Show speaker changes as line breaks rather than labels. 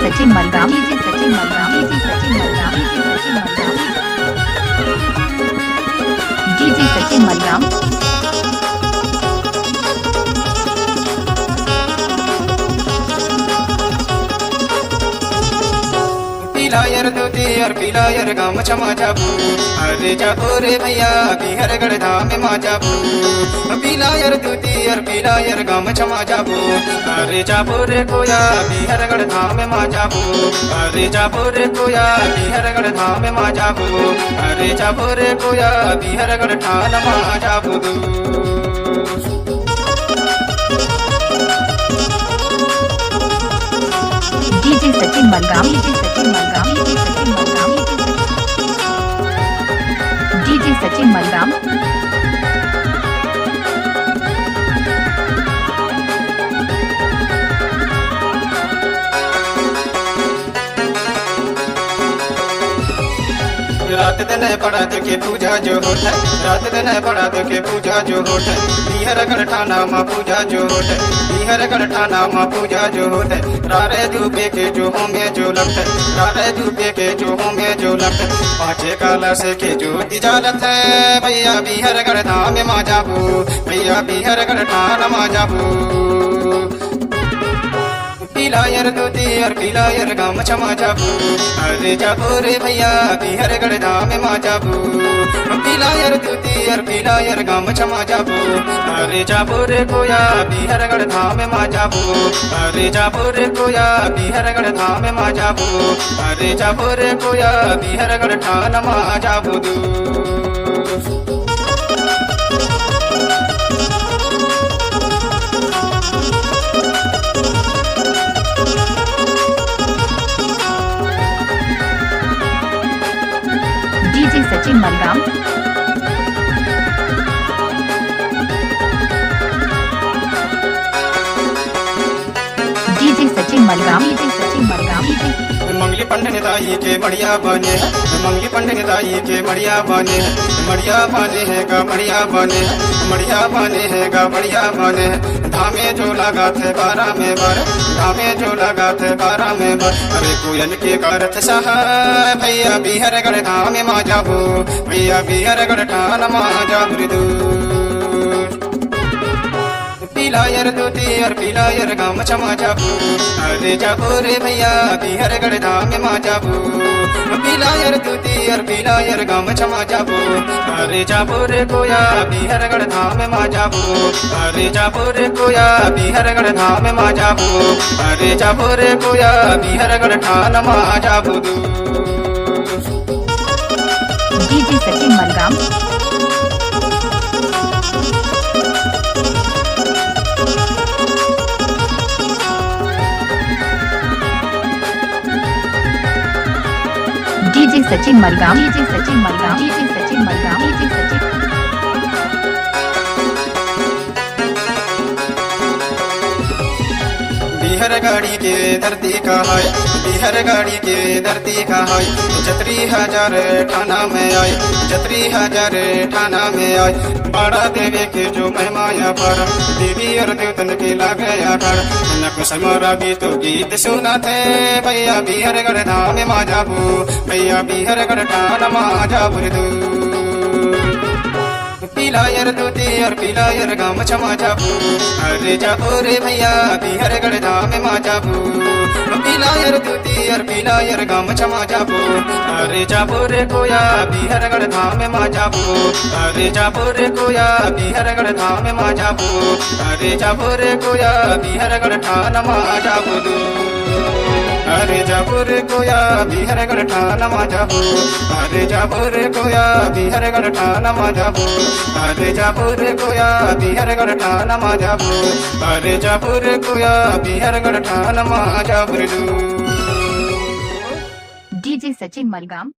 Sachin Malgam, DJ Sachin Malgam, DJ Sachin Malgam, DJ Sachin Malgam, DJ Sachin Malgam.
पिलायर दूती और पिलायर गाम क्षमा जाबू अरे जाबो रे भैया बिहरगढ़ धाम मा जाबू पिलायर दूती और पिलायर गाम क्षमा जाबू अरे जाबो रे कोया बिहरगढ़ धाम मा जाबू अरे जाबो रे कोया बिहरगढ़ धाम मा जाबू अरे जाबो रे कोया बिहरगढ़ ठान मा जाबू
DJ Sachin Malgam, DJ Sachin Malgam, DJ Sachin Malgam, DJ Sachin Malgam.
रात दिन पड़ा के पूजा जो होता है रात दिन पड़ा के पूजा जो होता है बिहरगढ़ ठाना माँ पूजा जो होता है बिहरगढ़ ठाना माँ पूजा जो होता है रारे धूपे के जो होंगे जो लगता है रारे धूपे के जो होंगे जो लगता है पाँचे काला से के जो इजाजत है भैया बिहरगढ़ धाम माँ जाबू भैया बिहरगढ़ ठाना माँ जाबू पिलायर दूती और पिलायर गाम क्षमा जाबू अरे जाबो रे भैया बिहरगढ़ धाम मा जाबू पिलायर दूती और पिलायर गाम क्षमा जाबू अरे जाबो रे कोया बिहरगढ़ धाम मा जाबू अरे जाबो रे कोया बिहरगढ़ धाम मा जाबू अरे जाबो रे कोया बिहरगढ़ ठान मा जाबू
DJ Sachin Malgam, DJ Sachin Malgam, DJ Sachin Malgam,
मंगली पंडन दाई के बढ़िया बने मंगली पंडन दाई के बढ़िया बने बढ़िया बने है का बढ़िया बने बढ़िया बने है का बढ़िया बने धामे जो लगा थे 12 में बर धामे जो लगा थे 12 में बर अरे कोयल के करत सहा भैया बिहरगढ़ धाम मा जाबू भैया बिहरगढ़ ठान मा जाबू पिलायर दूती और पिलायर गाम क्षमा जाबू अरे जाबो रे भैया बिहरगढ़ धाम मा जाबू पिलायर दूती और पिलायर गाम क्षमा जाबू अरे जाबो रे कोया बिहरगढ़ धाम मा जाबू अरे जाबो रे कोया बिहरगढ़ धाम मा जाबू अरे जाबो रे कोया बिहरगढ़ ठान मा जाबू
DJ Sachin Malgam, DJ Sachin Malgam, DJ Sachin Malgam, DJ Sachin Malgam, DJ Sachin.
बिहर गाड़ी के धरती का है बिहर गाड़ी के धरती का है जतरी हजार ठाना में आए जतरी हजार ठाना में आए बड़ा देवे के जो महिमाया पर देवी और देवतन के लागया कर नक समरा भी तो गीत सुना थे भैया बिहरगढ़ धाम मा जाबू भैया बिहरगढ़ ठाना मा जाबू दू पिलायर दूती और पिलायर गाम क्षमा जाबू अरे जाबो रे भैया बिहरगढ़ धाम मा जाबू पिलायर दूती और पिलायर गाम क्षमा जाबू अरे जाबो रे कोया बिहरगढ़ धाम मा जाबू अरे जाबो रे कोया बिहरगढ़ धाम मा जाबू अरे जाबो रे कोया बिहरगढ़ ठान मा जाबू अरे जाबो रे कोया बिहरगढ़ ठान मा जाबू अरे जाबो रे कोया बिहरगढ़ ठान मा जाबू अरे जाबो रे कोया बिहरगढ़ ठान मा जाबू अरे जाबो रे कोया बिहरगढ़ ठान मा जाबू
डीजे सचिन मलगाम।